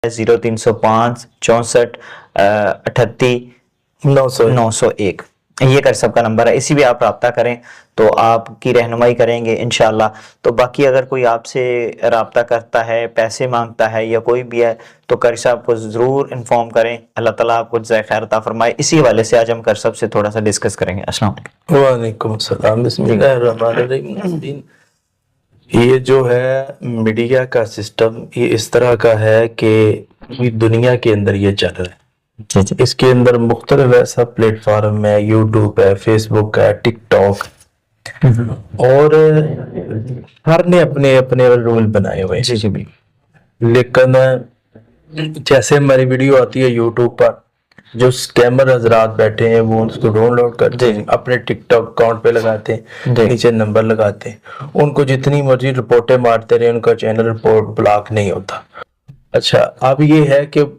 0305 64 38 901 یہ کرسب کا نمبر ہے، اسی بھی آپ رابطہ کریں تو آپ کی رہنمائی کریں گے انشاءاللہ۔ تو باقی اگر کوئی آپ سے رابطہ کرتا ہے، پیسے مانگتا ہے یا کوئی بھی ہے تو قاری صاحب کو ضرور انفارم کریں۔ اللہ تعالیٰ آپ کو جزائے خیر عطا فرمائے۔ اسی حوالے سے آج ہم کرسب سے تھوڑا سا ڈسکس کریں گے۔ السلام علیکم۔ وعلیکم السلام۔ بسم اللہ الرحمن الرحیم۔ یہ جو ہے میڈیا کا سسٹم یہ اس طرح کا ہے کہ دنیا کے اندر یہ چل رہا ہے۔ اس کے اندر مختلف ایسا پلیٹ فارم ہے، یوٹیوب ہے، فیس بک ہے، ٹک ٹاک، اور ہر نے اپنے اپنے رول بنائے ہوئے ہیں۔ لیکن جیسے ہماری ویڈیو آتی ہے یوٹیوب پر، جو سکیمر حضرات بیٹھے ہیں وہ اس کو ڈاؤن لوڈ کرتے ہیں، اپنے ٹک ٹاک اکاؤنٹ پہ لگاتے ہیں، نیچے نمبر لگاتے ہیں، ان کو جتنی مرضی رپورٹیں مارتے رہے ان کا چینل رپورٹ بلاک نہیں ہوتا۔ اچھا اب یہ ہے کہ